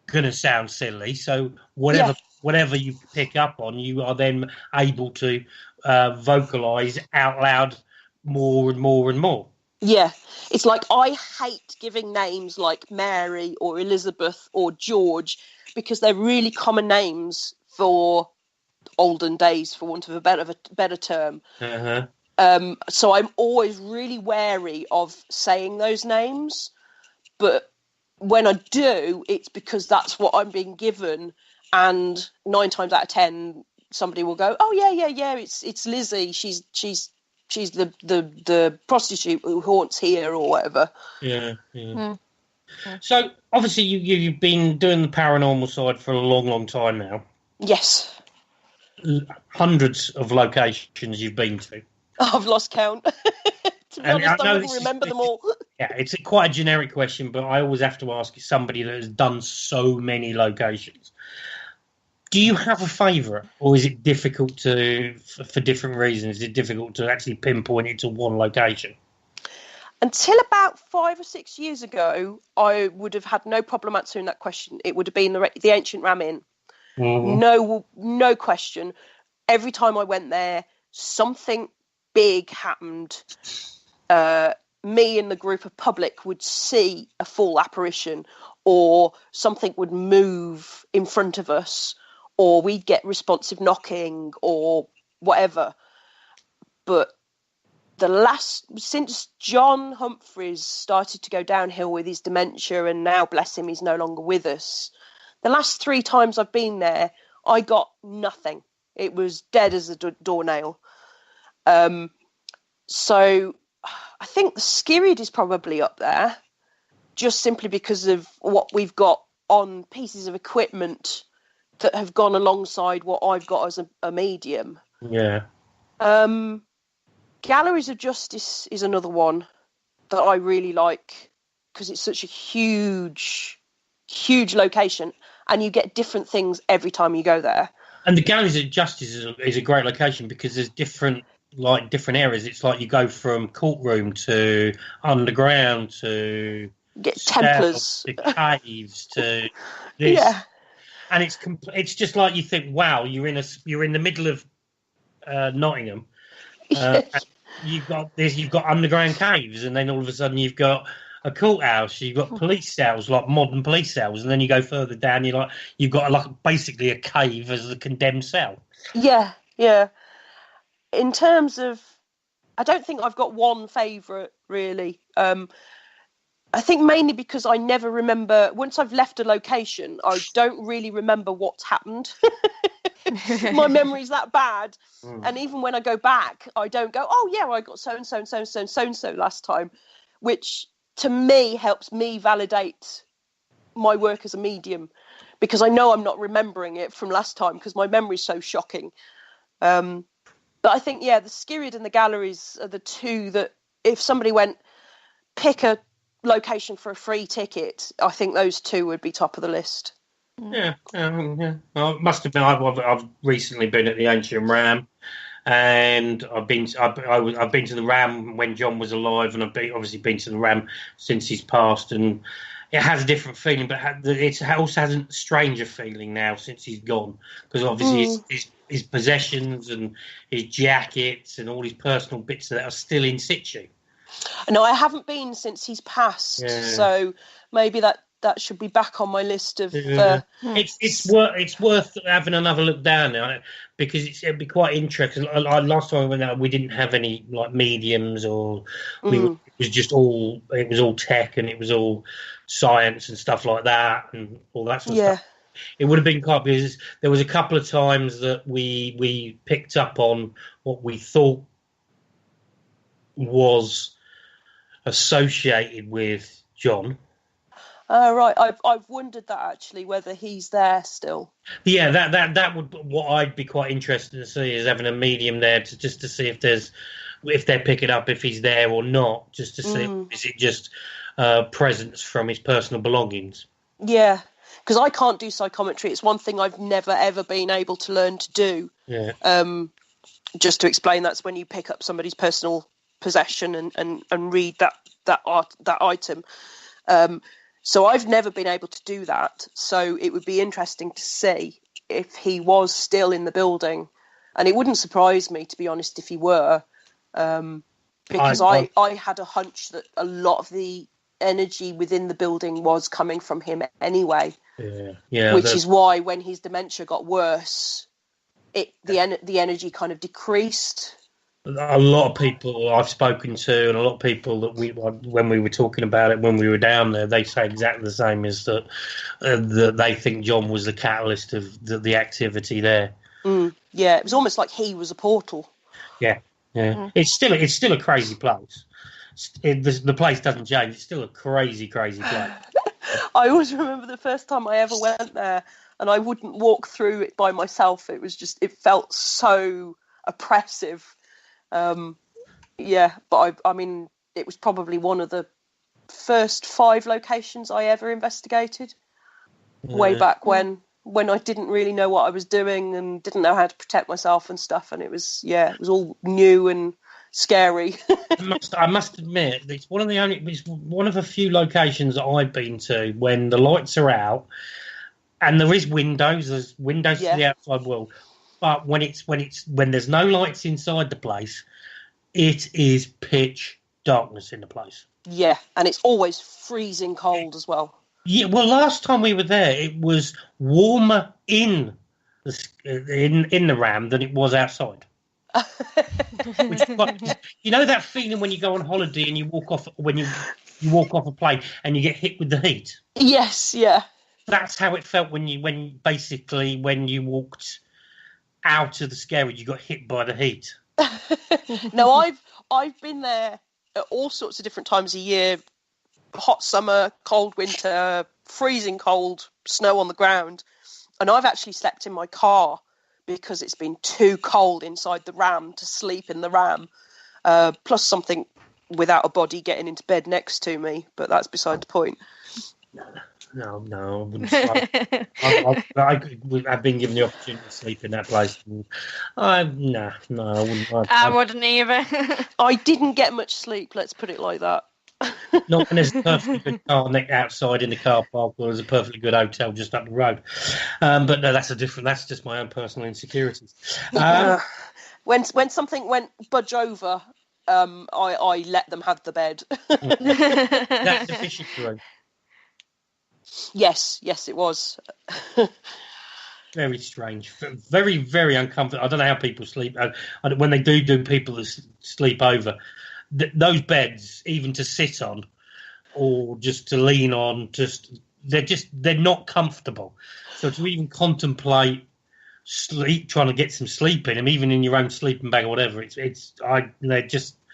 going to sound silly. So whatever you pick up on, you are then able to vocalise out loud more and more and more. Yeah, it's like I hate giving names like Mary or Elizabeth or George because they're really common names for olden days, for want of a better term. Uh-huh. So I'm always really wary of saying those names, but when I do, it's because that's what I'm being given, and 9 times out of 10, somebody will go, "Oh yeah, it's Lizzie. She's the prostitute who haunts here," or whatever. Yeah. So obviously you've been doing the paranormal side for a long time now. Yes. Hundreds of locations you've been to. I've lost count. To be honest, I wouldn't remember them all. Yeah, it's quite a generic question, but I always have to ask somebody that has done so many locations. Do you have a favourite, or is it difficult for different reasons, is it difficult to actually pinpoint it to one location? Until about 5 or 6 years ago, I would have had no problem answering that question. It would have been the Ancient Ram Inn. Mm-hmm. No question. Every time I went there, something big happened. Me and the group of public would see a full apparition, or something would move in front of us, or we'd get responsive knocking or whatever. But since John Humphreys started to go downhill with his dementia, and now, bless him, he's no longer with us, the last 3 times I've been there, I got nothing. It was dead as a doornail. So I think the Skirrid is probably up there, just simply because of what we've got on pieces of equipment that have gone alongside what I've got as a medium. Yeah. Galleries of Justice is another one that I really like because it's such a huge location, and you get different things every time you go there. And the Galleries of Justice is a great location because there's different areas. It's like you go from courtroom to underground to get Templars to caves to this. Yeah. And it's just like you think, wow, you're in the middle of Nottingham. You've got underground caves, and then all of a sudden you've got a courthouse. You've got police cells, like modern police cells, and then you go further down. You've got basically a cave as the condemned cell. Yeah. In terms of, I don't think I've got one favourite really. I think mainly because I never remember, once I've left a location, I don't really remember what's happened. My memory's that bad. And even when I go back, I don't go, oh yeah, I got so-and-so and so-and-so and so-and-so last time, which to me helps me validate my work as a medium, because I know I'm not remembering it from last time because my memory's so shocking. But I think, the Skirrid and the Galleries are the two that, if somebody went, pick a location for a free ticket, I think those two would be top of the list. Yeah. Well, it must have been. I've recently been at the Ancient Ram, and I've been to the Ram when John was alive, and I've obviously been to the Ram since he's passed, and it has a different feeling, but it also has a stranger feeling now since he's gone, because obviously his possessions and his jackets and all his personal bits that are still in situ. No, I haven't been since he's passed, so maybe that should be back on my list of. It's worth having another look down now, because it'd be quite interesting. Last time I went out, we didn't have any mediums, or it was all tech, and it was all science and stuff like that, and all that sort of stuff. It would have been quite, because there was a couple of times that we picked up on what we thought was associated with John. Right, I've wondered that actually, whether he's there still. Yeah, that would, what I'd be quite interested to see is having a medium there to see if there's if they're picking up if he's there or not, just to see is it just presence from his personal belongings. Yeah, because I can't do psychometry. It's one thing I've never ever been able to learn to do. Yeah. Just to explain, that's when you pick up somebody's personal possession and read that item. So I've never been able to do that. So it would be interesting to see if he was still in the building, and it wouldn't surprise me, to be honest, if he were, because I had a hunch that a lot of the energy within the building was coming from him anyway. Yeah. Which is why when his dementia got worse, the energy kind of decreased. A lot of people I've spoken to, and a lot of people that when we were talking about it when we were down there, they say exactly the same, is that they think John was the catalyst of the activity there. Yeah, it was almost like he was a portal. Yeah. It's still a crazy place. The place doesn't change. It's still a crazy place. I always remember the first time I ever went there, and I wouldn't walk through it by myself. It felt so oppressive. But I mean, it was probably one of the first 5 locations I ever investigated. Way back when I didn't really know what I was doing and didn't know how to protect myself and stuff, and it was all new and scary. I must admit, it's one of the few locations that I've been to when the lights are out and there's windows to the outside world. But when there's no lights inside the place, it is pitch darkness in the place. Yeah, and it's always freezing cold as well. Yeah, well, last time we were there, it was warmer in the Ram than it was outside. You know that feeling when you go on holiday and you walk off you walk off a plane and you get hit with the heat? Yes, yeah. That's how it felt when you walked out of the scary, you got hit by the heat. No, I've been there at all sorts of different times of year. Hot summer, cold winter, freezing cold, snow on the ground. And I've actually slept in my car because it's been too cold inside the Ram to sleep in the Ram. Plus something without a body getting into bed next to me, but that's beside the point. No, I wouldn't. I've been given the opportunity to sleep in that place. I wouldn't. I wouldn't either. I didn't get much sleep, let's put it like that. Not when there's a perfectly good car outside in the car park, or there's a perfectly good hotel just up the road. But no, that's just my own personal insecurities. When something went budge over, I let them have the bed. That's the fishing room. Yes, it was. Very strange, very, very uncomfortable. I don't know how people sleep. When they do people that sleep over, those beds, even to sit on or just to lean on, they're not comfortable. So to even contemplate trying to get some sleep in them, even in your own sleeping bag or whatever, they're just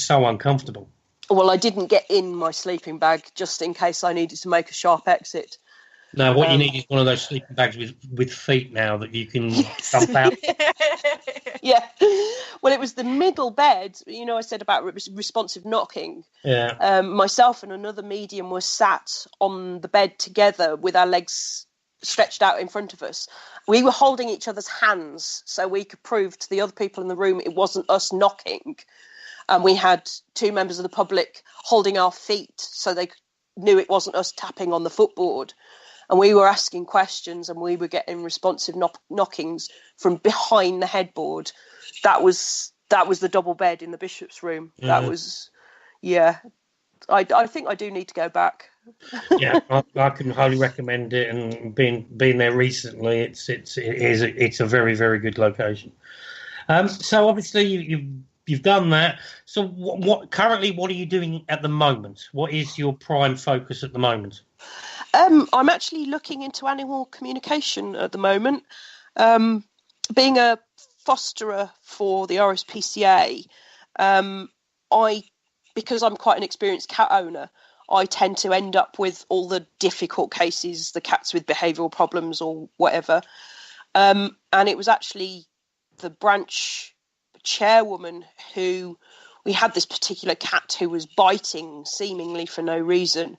so uncomfortable. Well, I didn't get in my sleeping bag just in case I needed to make a sharp exit. No, what you need is one of those sleeping bags with feet now that you can dump out. Yeah. Well, it was the middle bed. I said about responsive knocking. Yeah. Myself and another medium were sat on the bed together with our legs stretched out in front of us. We were holding each other's hands so we could prove to the other people in the room it wasn't us knocking. And we had 2 members of the public holding our feet so they knew it wasn't us tapping on the footboard. And we were asking questions and we were getting responsive knockings from behind the headboard. That was the double bed in the Bishop's room. Mm-hmm. That was, yeah. I think I do need to go back. Yeah, I can highly recommend it. And being there recently, it's a very, very good location. So obviously you've done that. So what currently what are you doing at the moment? What is your prime focus at the moment? I'm actually looking into animal communication at the moment. Being a fosterer for the RSPCA, because I'm quite an experienced cat owner, I tend to end up with all the difficult cases, the cats with behavioural problems or whatever. And it was actually the branch chairwoman who, we had this particular cat who was biting seemingly for no reason.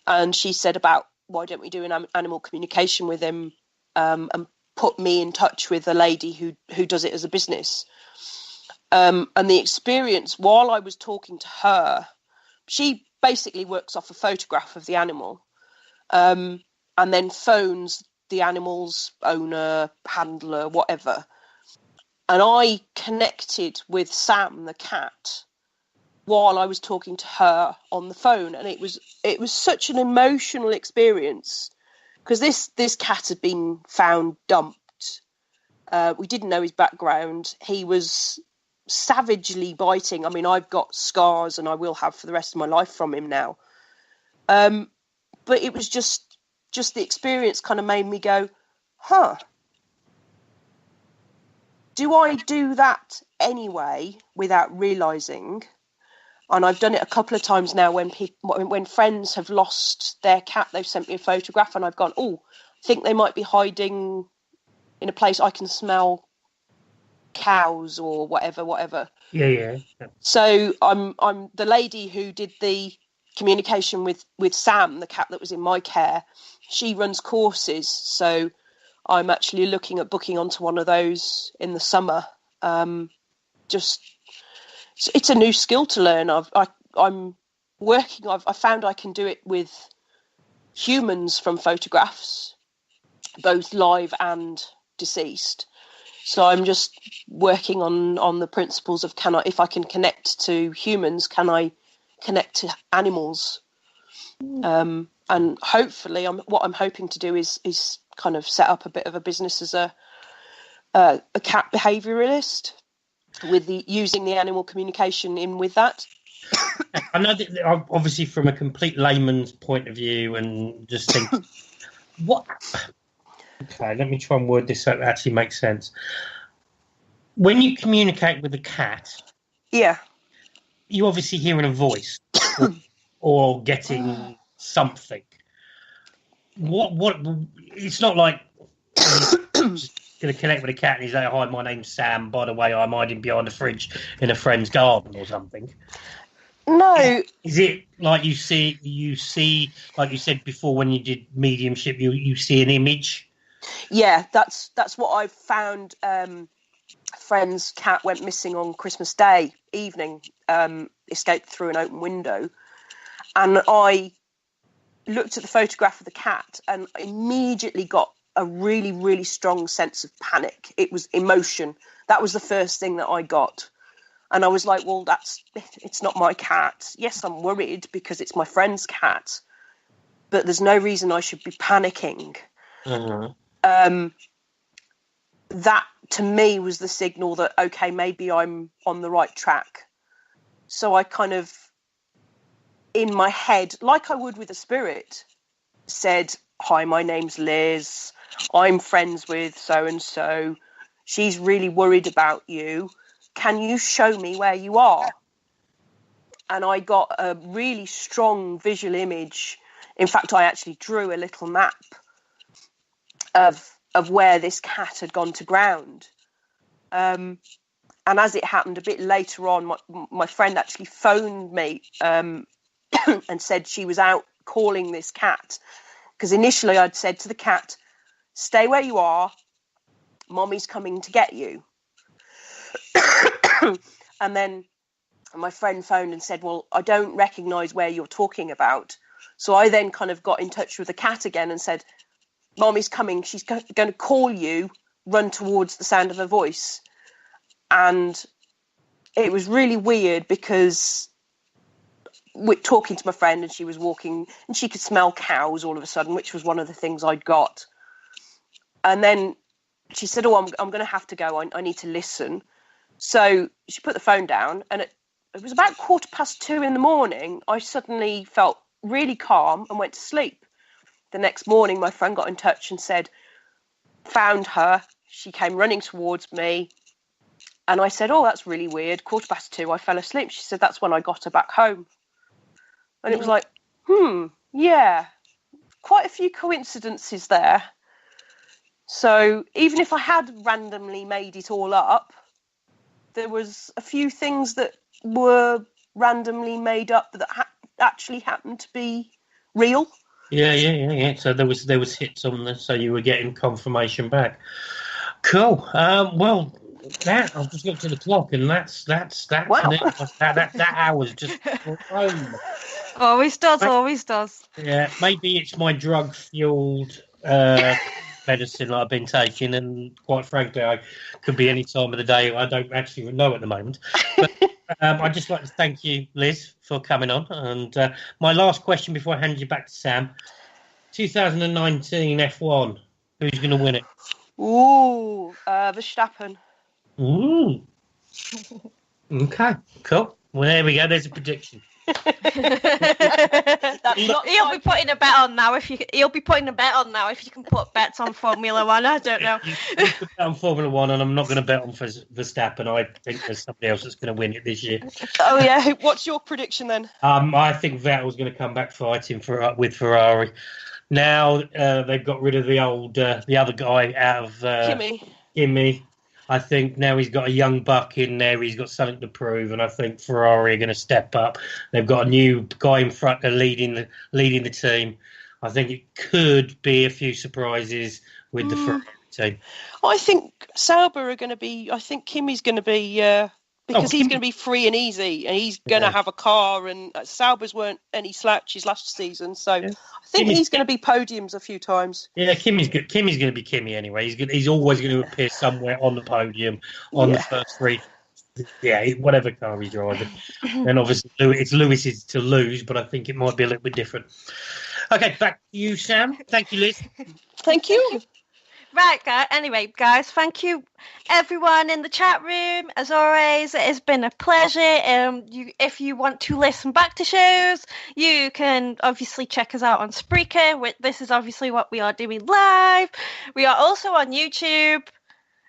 And she said about, why don't we do an animal communication with him, and put me in touch with a lady who does it as a business. And the experience while I was talking to her, she basically works off a photograph of the animal, and then phones the animal's owner, handler, whatever. And I connected with Sam, the cat, while I was talking to her on the phone. And it was such an emotional experience, because this cat had been found dumped. We didn't know his background. He was savagely biting. I mean, I've got scars, and I will have for the rest of my life from him now. But it was just the experience kind of made me go, huh, do I do that anyway without realising? And I've done it a couple of times now when friends have lost their cat, they've sent me a photograph and I've gone, oh, I think they might be hiding in a place I can smell cows or whatever. Yeah. So I'm the lady who did the communication with Sam, the cat that was in my care. She runs courses, so I'm actually looking at booking onto one of those in the summer. It's a new skill to learn. I'm working. I found I can do it with humans from photographs, both live and deceased. So I'm just working on the principles of if I can connect to humans, can I connect to animals? And hopefully, what I'm hoping to do is kind of set up a bit of a business as a cat behaviouralist, with using the animal communication in with that. I know that obviously from a complete layman's point of view, and just think, what? Okay, let me try and word this so it actually makes sense. When you communicate with a cat, yeah, you obviously hearing a voice or getting something. What? It's not like just going to connect with a cat and he's like, "Hi, my name's Sam. By the way, I'm hiding behind a fridge in a friend's garden or something." No. Is it like you see, like you said before, when you did mediumship, you see an image? Yeah, that's what I've found. A friend's cat went missing on Christmas Day evening, escaped through an open window, and I looked at the photograph of the cat and immediately got a really, really strong sense of panic. It was emotion. That was the first thing that I got. And I was like, well, it's not my cat. Yes, I'm worried because it's my friend's cat, but there's no reason I should be panicking. Mm-hmm. That, to me, was the signal that, okay, maybe I'm on the right track. So I kind of, in my head, like I would with a spirit, said, hi, my name's Liz. I'm friends with so-and-so. She's really worried about you. Can you show me where you are? And I got a really strong visual image. In fact, I actually drew a little map of where this cat had gone to ground. And as it happened, a bit later on, my friend actually phoned me and said she was out calling this cat. Because initially I'd said to the cat, stay where you are, Mommy's coming to get you. And then my friend phoned and said, well, I don't recognise where you're talking about. So I then kind of got in touch with the cat again and said, Mommy's coming, she's going to call you, run towards the sound of her voice. And it was really weird because we're talking to my friend and she was walking and she could smell cows all of a sudden, which was one of the things I'd got. And then she said, oh, I'm going to have to go. I need to listen. So she put the phone down, and it was about 2:15 in the morning. I suddenly felt really calm and went to sleep. The next morning, my friend got in touch and said, found her. She came running towards me. And I said, oh, that's really weird. 2:15, I fell asleep. She said, that's when I got her back home. And it was like, yeah, quite a few coincidences there. So even if I had randomly made it all up, there was a few things that were randomly made up that actually happened to be real. Yeah. So there was hits on this, so you were getting confirmation back. Cool. Well, that I've just looked at the clock, and that's Wow. that hour's just grown. Always does. Yeah, maybe it's my drug-fueled medicine that I've been taking, and quite frankly, I could be any time of the day. I don't actually know at the moment. But I'd just like to thank you, Liz, for coming on. And my last question before I hand you back to Sam: 2019 F1, who's going to win it? Ooh, Verstappen. Ooh. Okay, cool. Well, there we go. There's a prediction. He'll be putting a bet on now if you can put bets on Formula One. I don't know. You can bet on Formula One, and I'm not going to bet on Verstappen. I think there's somebody else that's going to win it this year. Oh yeah, what's your prediction then? I think Vettel's going to come back fighting with Ferrari. Now they've got rid of the other guy out of Kimi. I think now he's got a young buck in there. He's got something to prove, and I think Ferrari are going to step up. They've got a new guy in front leading the team. I think it could be a few surprises with the Ferrari team. I think Sauber are going to be. I think Kimi's going to be because he's going to be free and easy, and he's going to have a car. And Sauber's weren't any slouches last season, so I think he's going to be podiums a few times. Yeah, Kimi's good. Kimi's going to be Kimi anyway. He's always going to appear somewhere on the podium on the first three. Yeah, whatever car he's driving. And obviously it's Lewis's to lose, but I think it might be a little bit different. Okay, back to you, Sam. Thank you, Liz. Thank you. Right, guys. Anyway, guys, thank you, everyone in the chat room. As always, it has been a pleasure. If you want to listen back to shows, you can obviously check us out on Spreaker. This is obviously what we are doing live. We are also on YouTube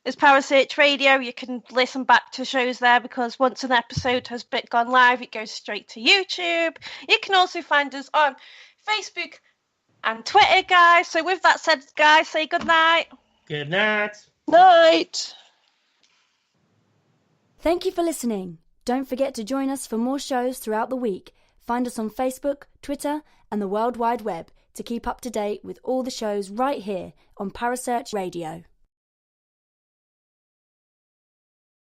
as Parasearch Radio. You can listen back to shows there because once an episode has gone live, it goes straight to YouTube. You can also find us on Facebook and Twitter, guys. So with that said, guys, say good night. Good night. Night. Thank you for listening. Don't forget to join us for more shows throughout the week. Find us on Facebook, Twitter, and the World Wide Web to keep up to date with all the shows right here on Parasearch Radio.